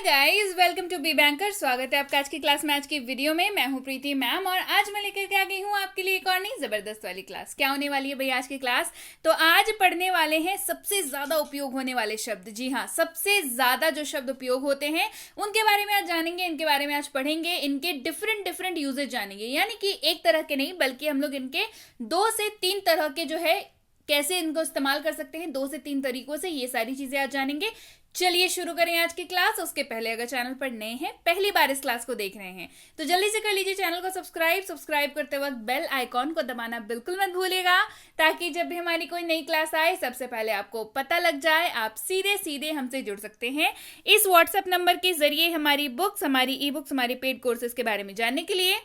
Guys, welcome to B Banker. स्वागत है आपका आज की क्लास में। आज की वीडियो में मैं हूं प्रीति मैम और आज मैं लेकर के आ गई हूं आपके लिए एक और नई जबरदस्त वाली क्लास। क्या होने वाली है भाई आज की क्लास? तो आज पढ़ने वाले हैं सबसे ज्यादा उपयोग होने वाले शब्द। जी हाँ, सबसे ज्यादा जो शब्द उपयोग होते हैं उनके बारे में आज जानेंगे, इनके बारे में आज पढ़ेंगे, इनके डिफरेंट यूजेज जानेंगे। यानी कि एक तरह के नहीं बल्कि हम लोग इनके 2 से 3 तरह के जो है कैसे इनको इस्तेमाल कर सकते हैं, 2 से 3 तरीकों से, ये सारी चीजें आज जानेंगे। चलिए शुरू करें आज की क्लास। उसके पहले अगर चैनल पर नए हैं, पहली बार इस क्लास को देख रहे हैं, तो जल्दी से कर लीजिए चैनल को सब्सक्राइब करते वक्त बेल आइकॉन को दबाना बिल्कुल मत भूलिएगा, ताकि जब भी हमारी कोई नई क्लास आए सबसे पहले आपको पता लग जाए। आप सीधे हमसे जुड़ सकते हैं इस व्हाट्सएप नंबर के जरिए हमारी बुक्स, हमारी ई बुक्स, हमारी पेड कोर्सेज के बारे में जानने के लिए,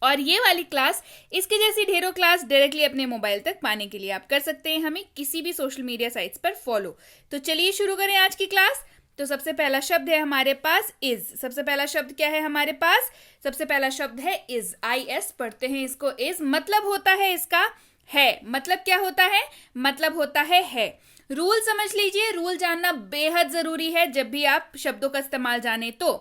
और ये वाली क्लास, इसके जैसी ढेरों क्लास डायरेक्टली अपने मोबाइल तक पाने के लिए आप कर सकते हैं हमें किसी भी सोशल मीडिया साइट्स पर फॉलो। तो चलिए शुरू करें आज की क्लास। तो सबसे पहला शब्द है हमारे पास इज। सबसे पहला शब्द क्या है हमारे पास? सबसे पहला शब्द है इज। IS पढ़ते हैं इसको। इज मतलब होता है इसका है। मतलब क्या होता है? मतलब होता है। रूल समझ लीजिए, रूल जानना बेहद जरूरी है जब भी आप शब्दों का इस्तेमाल जाने। तो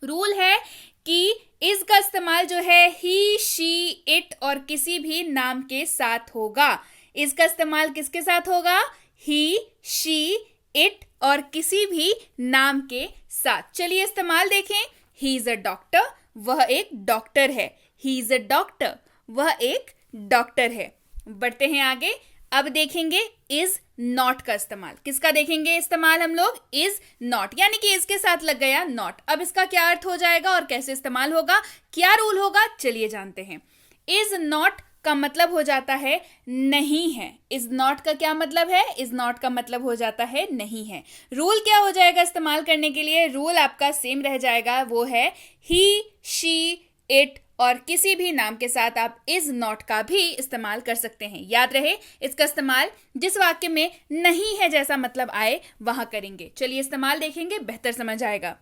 रूल है कि इस का इस्तेमाल जो है ही, शी, इट और किसी भी नाम के साथ होगा। इसका इस्तेमाल किसके साथ होगा? ही, शी, इट और किसी भी नाम के साथ। चलिए इस्तेमाल देखें। ही इज अ डॉक्टर, वह एक डॉक्टर है। ही इज अ डॉक्टर, वह एक डॉक्टर है। बढ़ते हैं आगे। अब देखेंगे इज नॉट का इस्तेमाल। किसका देखेंगे इस्तेमाल हम लोग? इज नॉट, यानी कि इसके साथ लग गया नॉट। अब इसका क्या अर्थ हो जाएगा और कैसे इस्तेमाल होगा, क्या रूल होगा, चलिए जानते हैं। इज नॉट का मतलब हो जाता है नहीं है। इज नॉट का क्या मतलब है? इज नॉट का मतलब हो जाता है नहीं है। रूल क्या हो जाएगा इस्तेमाल करने के लिए? रूल आपका सेम रह जाएगा, वो है ही, शी, इट और किसी भी नाम के साथ आप इज नॉट का भी इस्तेमाल कर सकते हैं। याद रहे, इसका इस्तेमाल जिस वाक्य में नहीं है जैसा मतलब आए वहां करेंगे। चलिए इस्तेमाल देखेंगे, बेहतर समझ आएगा।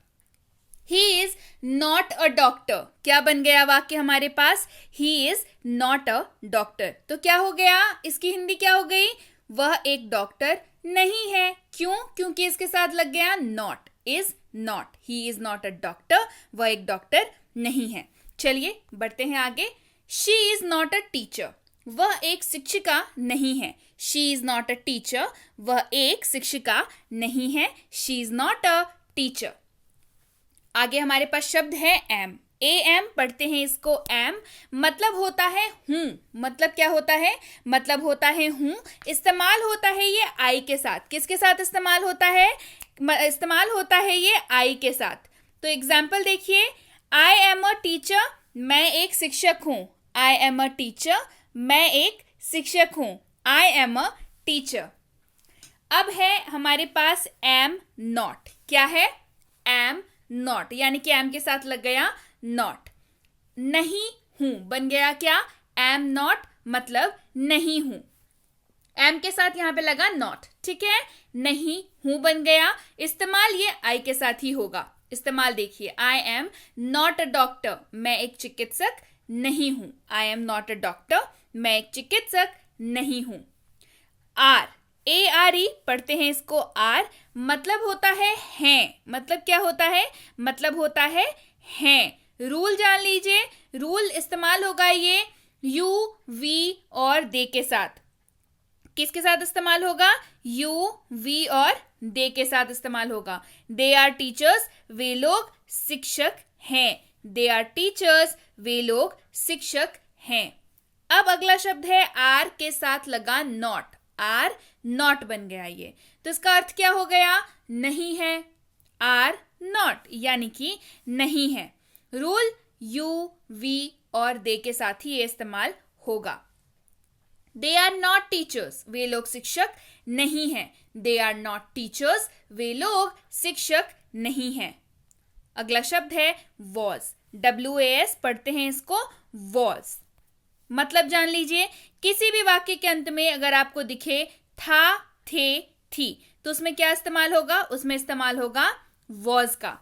He is not a doctor. क्या बन गया वाक्य हमारे पास? He is not a doctor. तो क्या हो गया? इसकी हिंदी क्या हो गई? वह एक डॉक्टर नहीं है। क्यों? क्योंकि इसके साथ लग गया not. Is not, he is not a doctor, वह एक डॉक्टर नहीं है। चलिए बढ़ते हैं आगे। She is not a teacher, वह एक शिक्षिका नहीं है। She is not a teacher, वह एक शिक्षिका नहीं है। She is not a teacher. आगे हमारे पास शब्द है एम। एम पढ़ते हैं इसको। एम मतलब होता है हूं। मतलब क्या होता है? मतलब होता है हूं। इस्तेमाल होता है ये आई के साथ। किसके साथ इस्तेमाल होता है? इस्तेमाल होता है ये आई के साथ। तो एग्जाम्पल देखिए। आई एम अ टीचर, मैं एक शिक्षक हूं। आई एम अ टीचर, मैं एक शिक्षक हूं। I am a teacher. अब है हमारे पास एम नॉट। क्या है? एम नॉट, यानी कि एम के साथ लग गया नॉट। नहीं हूं बन गया क्या? एम नॉट मतलब नहीं हूं। एम के साथ यहां पे लगा नॉट, ठीक है। नहीं हूं बन गया। इस्तेमाल ये आई के साथ ही होगा। इस्तेमाल देखिए। I am not a doctor, मैं एक चिकित्सक नहीं हूं। I am not a doctor, मैं एक चिकित्सक नहीं हूं। आर, ARE पढ़ते हैं इसको। आर मतलब होता है हैं। मतलब क्या होता है? मतलब होता है हैं। रूल जान लीजिए। रूल इस्तेमाल होगा ये यू, वी और दे के साथ। किसके साथ इस्तेमाल होगा? यू, वी और दे के साथ इस्तेमाल होगा। दे आर टीचर्स, वे लोग शिक्षक हैं। दे आर टीचर्स, वे लोग शिक्षक हैं। अब अगला शब्द है आर के साथ लगा नॉट। आर नॉट बन गया ये। तो इसका अर्थ क्या हो गया? नहीं है। आर नॉट यानी कि नहीं है। रूल यू, वी और दे के साथ ही ये इस्तेमाल होगा। दे आर नॉट टीचर्स, वे लोग शिक्षक नहीं हैं। दे आर नॉट टीचर्स, वे लोग शिक्षक नहीं हैं। अगला शब्द है वॉज। WAS पढ़ते हैं इसको। वॉज मतलब जान लीजिए। किसी भी वाक्य के अंत में अगर आपको दिखे था, थे, थी, तो उसमें क्या इस्तेमाल होगा? उसमें इस्तेमाल होगा वॉज का।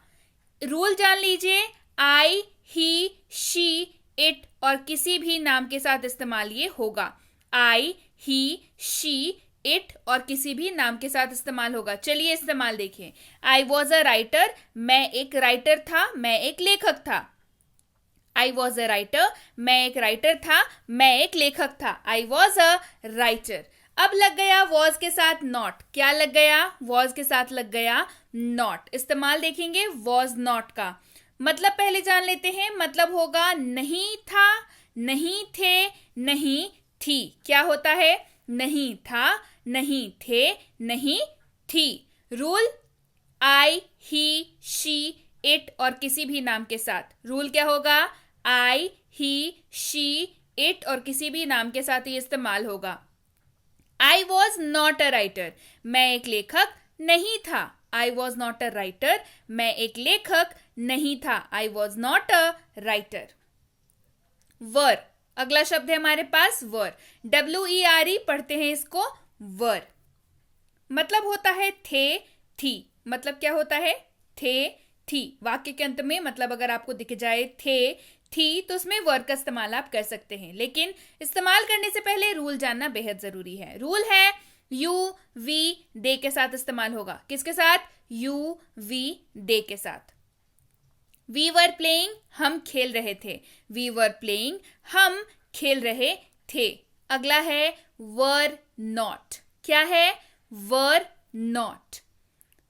रूल जान लीजिए। आई, ही, शी, इट और किसी भी नाम के साथ इस्तेमाल ये होगा। आई, ही, शी, इट और किसी भी नाम के साथ इस्तेमाल होगा। चलिए इस्तेमाल देखिए। आई वॉज अ राइटर, मैं एक राइटर था, मैं एक लेखक था। आई वॉज अ राइटर, मैं एक राइटर था, मैं एक लेखक था। I was a writer. अब लग गया वॉज के साथ नॉट। क्या लग गया? वॉज के साथ लग गया नॉट। इस्तेमाल देखेंगे वॉज नॉट का। मतलब पहले जान लेते हैं। मतलब होगा नहीं था, नहीं थे, नहीं थी। क्या होता है? नहीं था, नहीं थे, नहीं थी। Rule I, he, she, it और किसी भी नाम के साथ। रूल क्या होगा? आई, ही, शी, इट और किसी भी नाम के साथ ये इस्तेमाल होगा। I was not a writer, मैं एक लेखक नहीं था। I was not a writer, मैं एक लेखक नहीं था। I was not a writer. Were, अगला शब्द है हमारे पास वर। WERE पढ़ते हैं इसको वर। मतलब होता है थे, थी। मतलब क्या होता है? थे, थी। वाक्य के अंत में मतलब अगर आपको दिख जाए थे, थी, तो उसमें वर का इस्तेमाल आप कर सकते हैं। लेकिन इस्तेमाल करने से पहले रूल जानना बेहद जरूरी है। रूल है यू, वी, दे के साथ इस्तेमाल होगा। किसके साथ? यू, वी, दे के साथ। वी वर प्लेइंग, हम खेल रहे थे। वी वर प्लेइंग, हम खेल रहे थे। अगला है वर नॉट। क्या है? Were not.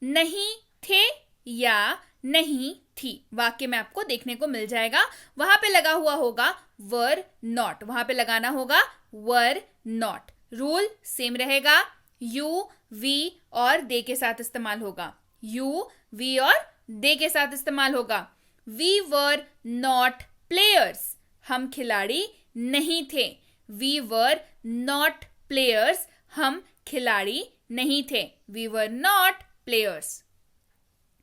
नहीं थे या नहीं थी। वाक्य में आपको देखने को मिल जाएगा। वहां पे लगा हुआ होगा वर नॉट, वहां पे लगाना होगा वर नॉट। रूल सेम रहेगा। यू, वी और दे के साथ इस्तेमाल होगा। यू, वी और दे के साथ इस्तेमाल होगा। वी वर नॉट प्लेयर्स, हम खिलाड़ी नहीं थे। वी वर नॉट प्लेयर्स, हम खिलाड़ी नहीं थे। We were not players.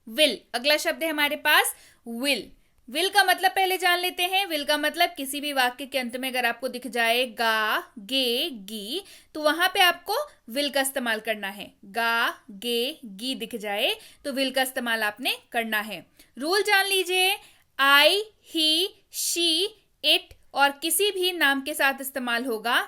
Well, अगला शब्द है हमारे पास विल। विल का मतलब पहले जान लेते हैं। विल का मतलब किसी भी वाक्य के अंत में अगर आपको दिख जाए गा, गे, गी, तो वहां पे आपको विल का इस्तेमाल करना है। गा, गे, गी दिख जाए तो विल का इस्तेमाल आपने करना है। रूल जान लीजिए। आई, ही, शी, इट और किसी भी नाम के साथ इस्तेमाल होगा।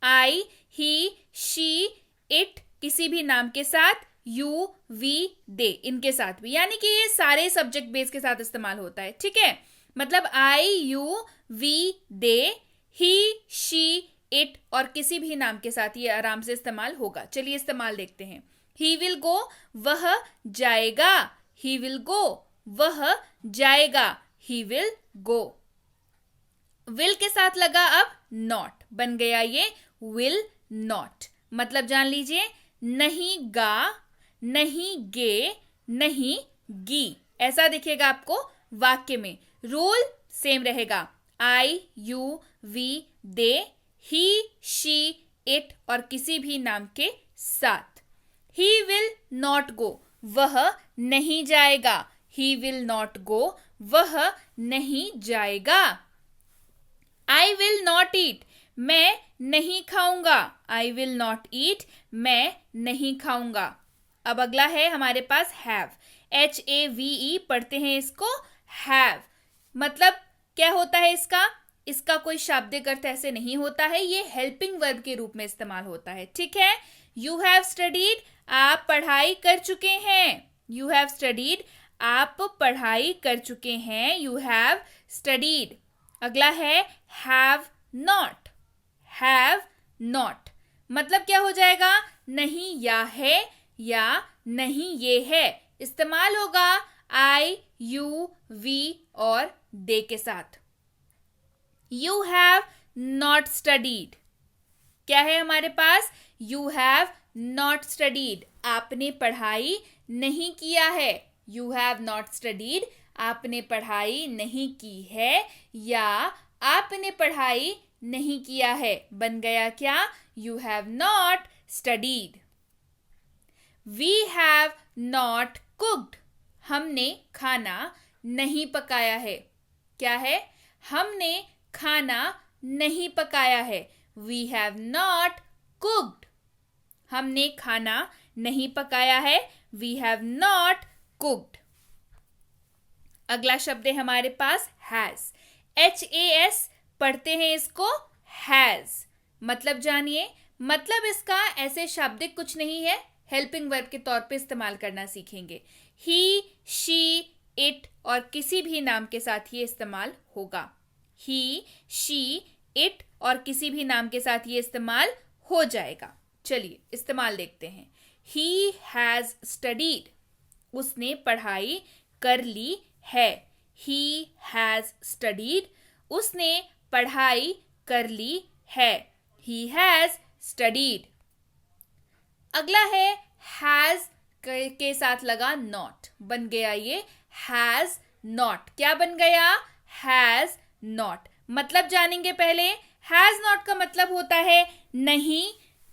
आई, ही, शी, इट किसी भी नाम के साथ। यू, वी, दे इनके साथ भी, यानी कि ये सारे सब्जेक्ट बेस के साथ इस्तेमाल होता है। ठीक है? मतलब I, you, we, they, he, she, it और किसी भी नाम के साथ ये आराम से इस्तेमाल होगा। चलिए इस्तेमाल देखते हैं। ही विल गो, वह जाएगा। ही विल गो, वह जाएगा। He will go. विल के साथ लगा अब नॉट, बन गया ये विल नॉट। मतलब जान लीजिए। नहीं गा, नहीं गे, नहीं गी, ऐसा दिखेगा आपको वाक्य में। रूल सेम रहेगा। I, you, we, they, he, she, it और किसी भी नाम के साथ। ही विल नॉट गो, वह नहीं जाएगा। ही विल नॉट गो, वह नहीं जाएगा। आई विल नॉट ईट, मैं नहीं खाऊंगा। आई विल नॉट ईट, मैं नहीं खाऊंगा। अब अगला है हमारे पास हैव। HAVE पढ़ते हैं इसको हैव। मतलब क्या होता है इसका? इसका कोई शाब्दिक अर्थ ऐसे नहीं होता है। ये हेल्पिंग वर्ब के रूप में इस्तेमाल होता है। ठीक है? यू हैव स्टडीड, आप पढ़ाई कर चुके हैं। यू हैव स्टडीड, आप पढ़ाई कर चुके हैं। You have studied. अगला है हैव नॉट। हैव नॉट मतलब क्या हो जाएगा? नहीं या है या नहीं ये है। इस्तेमाल होगा आई, यू, वी और दे के साथ। You have not studied. क्या है हमारे पास? यू हैव नॉट स्टडीड, आपने पढ़ाई नहीं किया है। यू हैव नॉट स्टडीड, आपने पढ़ाई नहीं की है या आपने पढ़ाई नहीं किया है। बन गया क्या? You have not studied. We have not cooked, हमने खाना नहीं पकाया है। क्या है? हमने खाना नहीं पकाया है। वी हैव नॉट कुक्ड, हमने खाना नहीं पकाया है। We have not cooked. अगला शब्द है हमारे पास हैज। HAS पढ़ते हैं इसको हैज। मतलब जानिए, मतलब इसका ऐसे शाब्दिक कुछ नहीं है, हेल्पिंग वर्ब के तौर पे इस्तेमाल करना सीखेंगे। ही, शी, इट और किसी भी नाम के साथ ये इस्तेमाल होगा। ही, शी, इट और किसी भी नाम के साथ ये इस्तेमाल हो जाएगा। चलिए इस्तेमाल देखते हैं। ही हैज स्टडीड, उसने पढ़ाई कर ली है। ही हैज स्टडीड, उसने पढ़ाई कर ली है। He has studied. अगला है हैज के साथ लगा नॉट, बन गया ये हैज नॉट। क्या बन गया? Has not. मतलब जानेंगे पहले। हैज नॉट का मतलब होता है नहीं,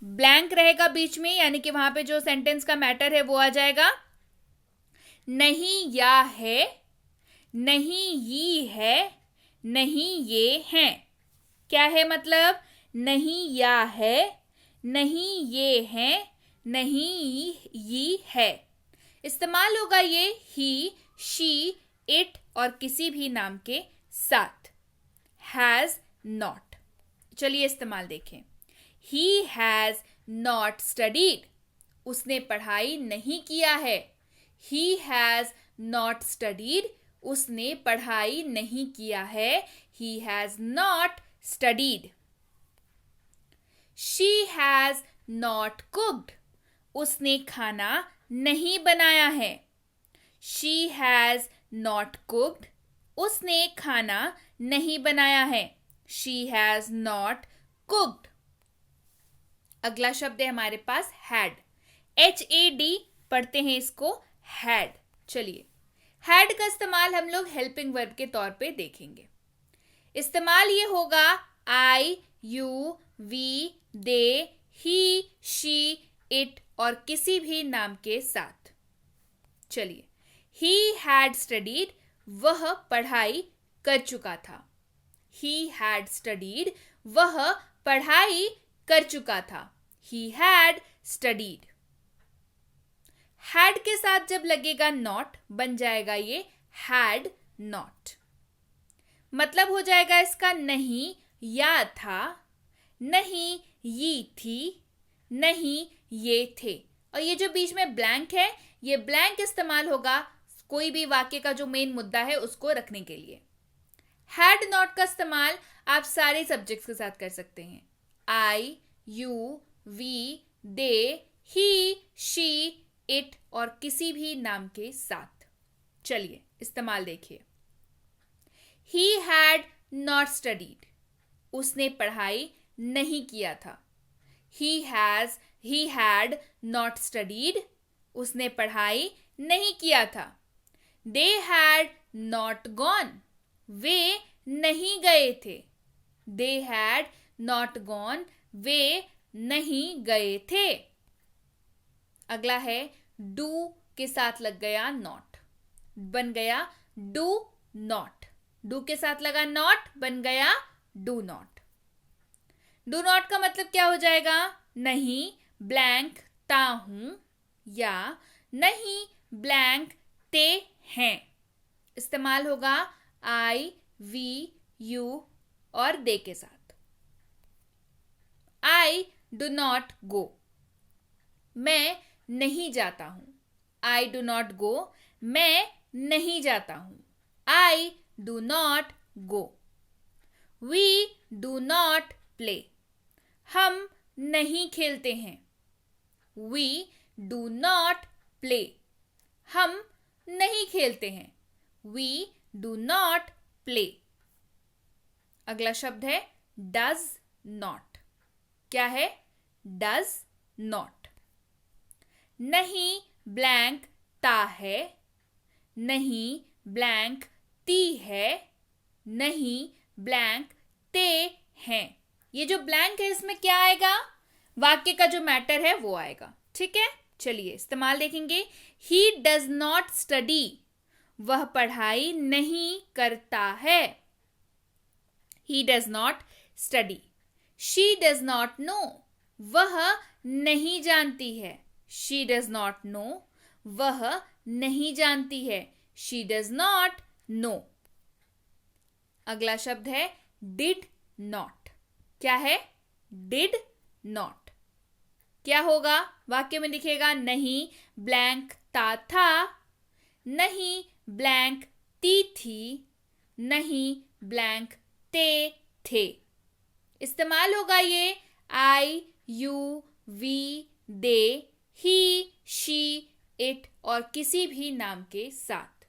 ब्लैंक रहेगा बीच में, यानी कि वहां पे जो सेंटेंस का मैटर है वो आ जाएगा। नहीं या है, नहीं ये है, नहीं ये हैं। क्या है मतलब? नहीं या है, नहीं ये है, नहीं ये है। इस्तेमाल होगा ये ही, शी, इट और किसी भी नाम के साथ। Has not. चलिए इस्तेमाल देखें। ही हैज नॉट स्टडीड, उसने पढ़ाई नहीं किया है। ही हैज नॉट स्टडीड, उसने पढ़ाई नहीं किया है। He has not studied. She has not cooked, उसने खाना नहीं बनाया है। शी हैज नॉट कुक्ड, उसने खाना नहीं बनाया है। She has not cooked. अगला शब्द है हमारे पास हैड। HAD पढ़ते हैं इसको, हैड। चलिए हैड का इस्तेमाल हम लोग हेल्पिंग वर्ब के तौर पे देखेंगे। इस्तेमाल ये होगा I, you, we, they, he, she, it और किसी भी नाम के साथ। चलिए ही हैड स्टडीड, वह पढ़ाई कर चुका था। ही हैड स्टडीड, वह पढ़ाई कर चुका था। He had studied. हैड के साथ जब लगेगा नॉट, बन जाएगा ये हैड नॉट। मतलब हो जाएगा इसका नहीं या था, नहीं ये थी, नहीं ये थे। और ये जो बीच में ब्लैंक है, ये ब्लैंक इस्तेमाल होगा कोई भी वाक्य का जो मेन मुद्दा है उसको रखने के लिए। हैड नॉट का इस्तेमाल आप सारे सब्जेक्ट्स के साथ कर सकते हैं। I, you, we, they, he, she, it और किसी भी नाम के साथ। चलिए इस्तेमाल देखिए। ही हैड नॉट स्टडीड, उसने पढ़ाई नहीं किया था। ही हैड नॉट स्टडीड, उसने पढ़ाई नहीं किया था। दे हैड नॉट गॉन, वे नहीं गए थे। दे हैड नॉट गॉन, वे नहीं गए थे। अगला है डू के साथ लग गया नॉट, बन गया डू नॉट। डू के साथ लगा नॉट, बन गया डू नॉट। डू नॉट का मतलब क्या हो जाएगा? नहीं ब्लैंक ता हूं, या नहीं ब्लैंक ते हैं। इस्तेमाल होगा आई, वी, यू और दे के साथ। आई डू नॉट गो, मैं नहीं जाता हूं। आई डू नॉट गो, मैं नहीं जाता हूं। I do not go. We do not play, हम नहीं खेलते हैं। वी डू नॉट प्ले, हम नहीं खेलते हैं। We do not play. अगला शब्द है डज नॉट। क्या है? Does not. नहीं ब्लैंक ता है, नहीं ब्लैंक ती है, नहीं ब्लैंक ते हैं। ये जो ब्लैंक है इसमें क्या आएगा? वाक्य का जो मैटर है वो आएगा। ठीक है, चलिए इस्तेमाल देखेंगे। ही डज नॉट स्टडी, वह पढ़ाई नहीं करता है। He does not study. She does not know, वह नहीं जानती है। शी डज नॉट नो, वह नहीं जानती है। She does not know. अगला शब्द है डिड नॉट। क्या है? Did not. क्या होगा? वाक्य में दिखेगा नहीं ब्लैंक ता था, नहीं ब्लैंक ती थी, नहीं ब्लैंक ते थे। इस्तेमाल होगा ये I, you, we, they, he, she, it और किसी भी नाम के साथ।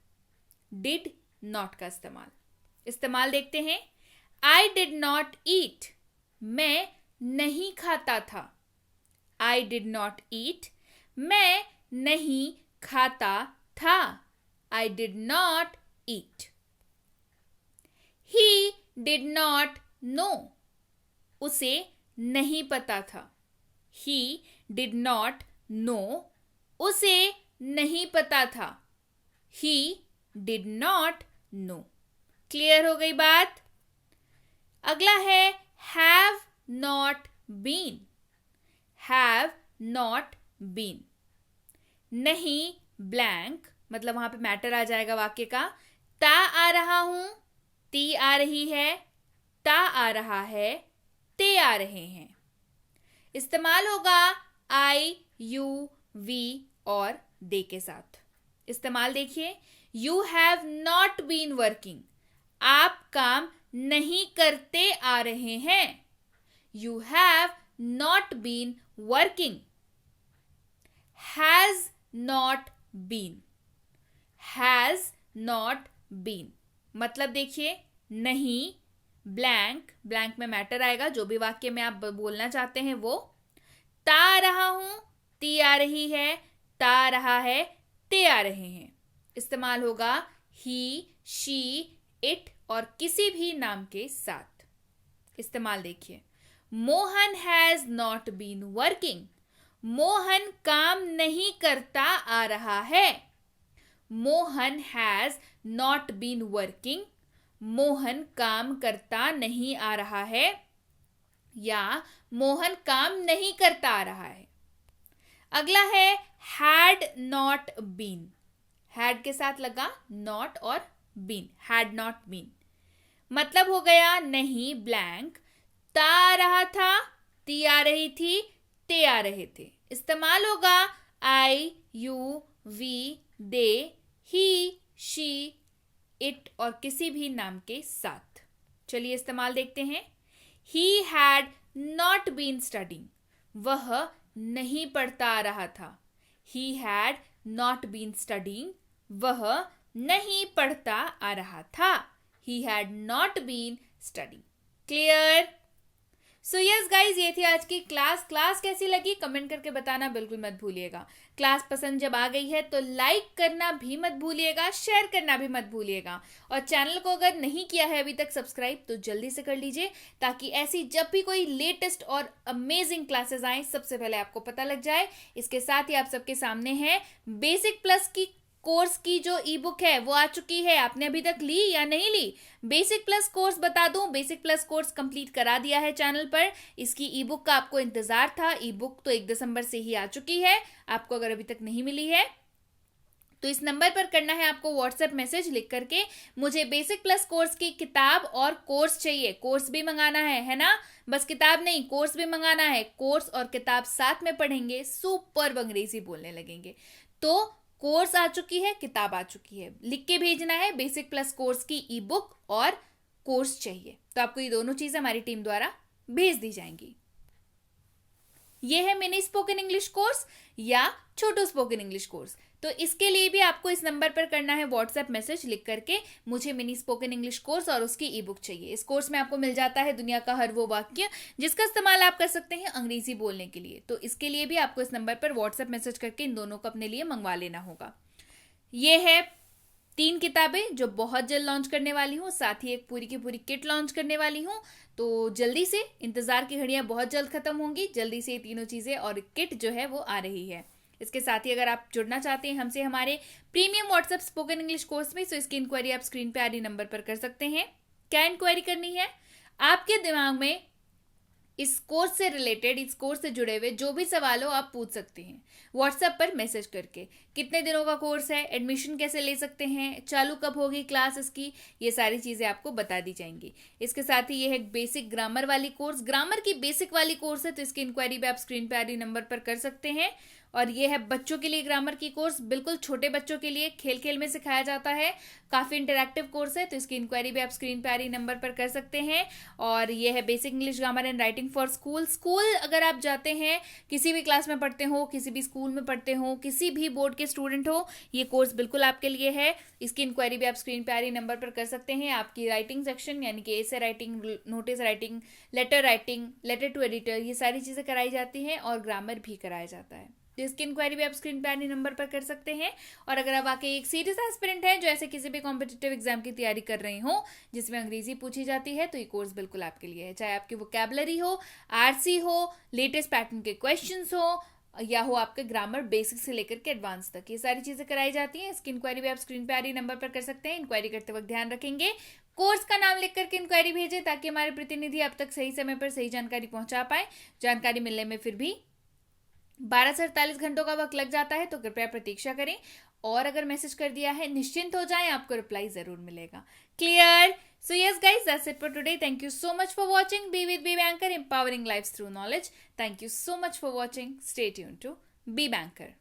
डिड नॉट का इस्तेमाल देखते हैं। आई डिड नॉट ईट, मैं नहीं खाता था। आई डिड नॉट ईट, मैं नहीं खाता था। I did not eat. He did not no, उसे नहीं पता था। ही डिड नॉट नो, उसे नहीं पता था। He did not know. Clear हो गई बात? अगला है have not been. Have not been, नहीं ब्लैंक, मतलब वहां पे मैटर आ जाएगा वाक्य का। ता आ रहा हूं, ती आ रही है, ता आ रहा है, ते आ रहे हैं। इस्तेमाल होगा आई, यू, वी और दे के साथ। इस्तेमाल देखिए। You have not been working, आप काम नहीं करते आ रहे हैं। You have not been working. Has not been, has not been मतलब देखिए नहीं ब्लैंक, ब्लैंक में मैटर आएगा, जो भी वाक्य में आप बोलना चाहते हैं वो। ता आ रहा हूं, ती आ रही है, ता आ रहा है, ते आ रहे हैं। इस्तेमाल होगा ही, शी, इट और किसी भी नाम के साथ। इस्तेमाल देखिए। Mohan has not been working, Mohan काम नहीं करता आ रहा है। Mohan has not been working, Mohan काम करता नहीं आ रहा है, या मोहन काम नहीं करता आ रहा है। अगला है हैड नॉट बीन। हैड के साथ लगा नॉट और बीन, हैड नॉट बीन मतलब हो गया नहीं ब्लैंक, ता आ रहा था, ती आ रही थी, ते आ रहे थे। इस्तेमाल होगा I, you, we, they, he, she, it और किसी भी नाम के साथ। चलिए इस्तेमाल देखते हैं। He had not been studying, वह नहीं पढ़ता आ रहा था। He had not been studying, वह नहीं पढ़ता आ रहा था। He had not been studying. Clear? So yes guys, ये थी आज की क्लास। क्लास कैसी लगी कमेंट करके बताना बिल्कुल मत भूलिएगा। क्लास पसंद जब आ गई है तो लाइक करना भी मत भूलिएगा, शेयर करना भी मत भूलिएगा, और चैनल को अगर नहीं किया है अभी तक सब्सक्राइब तो जल्दी से कर लीजिए, ताकि ऐसी जब भी कोई लेटेस्ट और अमेजिंग क्लासेस आए सबसे पहले आपको पता लग जाए। इसके साथ ही आप सबके सामने है बेसिक प्लस की कोर्स की जो ई बुक है वो आ चुकी है। आपने अभी तक ली या नहीं ली? बेसिक प्लस कोर्स बता दूं, बेसिक प्लस कोर्स कंप्लीट करा दिया है चैनल पर। इसकी ई बुक का आपको इंतजार था। ई बुक तो 1 दिसंबर से ही आ चुकी है। आपको अगर अभी तक नहीं मिली है तो इस नंबर पर करना है आपको व्हाट्सएप मैसेज लिख करके, मुझे बेसिक प्लस कोर्स की किताब और कोर्स चाहिए। कोर्स भी मंगाना है ना? बस किताब नहीं, कोर्स भी मंगाना है। कोर्स और किताब साथ में पढ़ेंगे, सुपर अंग्रेजी बोलने लगेंगे। तो कोर्स आ चुकी है, किताब आ चुकी है, लिख के भेजना है बेसिक प्लस कोर्स की ई बुक और कोर्स चाहिए, तो आपको ये दोनों चीजें हमारी टीम द्वारा भेज दी जाएंगी। ये है मिनी स्पोकन इंग्लिश कोर्स या छोटू स्पोकन इंग्लिश कोर्स। तो इसके लिए भी आपको इस नंबर पर करना है व्हाट्सएप मैसेज लिख करके, मुझे मिनी स्पोकन इंग्लिश कोर्स और उसकी ई बुक चाहिए। इस कोर्स में आपको मिल जाता है दुनिया का हर वो वाक्य जिसका इस्तेमाल आप कर सकते हैं अंग्रेजी बोलने के लिए। तो इसके लिए भी आपको इस नंबर पर व्हाट्सएप मैसेज करके इन दोनों को अपने लिए मंगवा लेना होगा। ये है 3 किताबें जो बहुत जल्द लॉन्च करने वाली हूँ, साथ ही एक पूरी की पूरी किट लॉन्च करने वाली हूँ। तो जल्दी से, इंतजार की घड़ियां बहुत जल्द खत्म होंगी। जल्दी से ये तीनों चीजें और किट जो है वो आ रही है। इसके साथ ही अगर आप जुड़ना चाहते हैं हमसे हमारे premium WhatsApp spoken English course में, तो इसकी इंक्वायरी आप स्क्रीन पे आ रही नंबर पर कर सकते हैं। क्या इंक्वायरी करनी है? आपके दिमाग में इस कोर्स से रिलेटेड, इस कोर्स से जुड़े हुए जो भी सवाल हो आप पूछ सकते हैं व्हाट्सएप पर मैसेज करके। कितने दिनों का कोर्स है, एडमिशन कैसे ले सकते हैं, चालू कब होगी क्लास इसकी, ये सारी चीज़ें आपको बता दी जाएंगी। इसके साथ ही ये है बेसिक ग्रामर वाली कोर्स, ग्रामर की बेसिक वाली कोर्स है, तो इसकी इंक्वायरी भी आप स्क्रीन पर आ रही नंबर पर कर सकते हैं। और ये है बच्चों के लिए ग्रामर की कोर्स, बिल्कुल छोटे बच्चों के लिए, खेल खेल में सिखाया जाता है, काफ़ी इंटरैक्टिव कोर्स है, तो इसकी इंक्वायरी भी आप स्क्रीन पे आ रही नंबर पर कर सकते हैं। और ये है basic English grammar and writing for school. School अगर आप जाते हैं, किसी भी क्लास में पढ़ते हो, किसी भी स्कूल में पढ़ते हो, किसी भी बोर्ड के स्टूडेंट हो, ये कोर्स बिल्कुल आपके लिए है। इसकी इंक्वायरी भी आप स्क्रीन पे आ रही नंबर पर कर सकते हैं। आपकी राइटिंग सेक्शन यानी कि essay writing, notice writing, letter writing, letter to editor, ये सारी चीज़ें कराई जाती हैं और ग्रामर भी कराया जाता है। तो इसकी इंक्वायरी भी आप स्क्रीन पे आने नंबर पर कर सकते हैं। और अगर आप वाकई एक सीरियस एस्पिरेंट हैं जो ऐसे किसी भी कॉम्पिटिटिव एग्जाम की तैयारी कर रहे हो जिसमें अंग्रेजी पूछी जाती है, तो ये कोर्स बिल्कुल आपके लिए है। चाहे आपकी वोकैबुलरी हो, आरसी हो, लेटेस्ट पैटर्न के क्वेश्चंस हो, या हो आपके ग्रामर बेसिक से लेकर के एडवांस तक, ये सारी चीज़ें कराई जाती हैं। इसकी इंक्वायरी भी आप स्क्रीन पे आ रही नंबर पर कर सकते हैं। इंक्वायरी करते वक्त ध्यान रखेंगे कोर्स का नाम लिख करके इंक्वायरी भेजें ताकि हमारे प्रतिनिधि अब तक सही समय पर सही जानकारी पहुंचा पाए। जानकारी मिलने में फिर भी 12 से 48 घंटों का वक्त लग जाता है, तो कृपया प्रतीक्षा करें। और अगर मैसेज कर दिया है निश्चिंत हो जाएं, आपको रिप्लाई जरूर मिलेगा। Clear? So yes guys, that's it for today. Thank you so much for watching be with B Banker, empowering lives through knowledge. Thank you so much for watching. Stay tuned to B banker.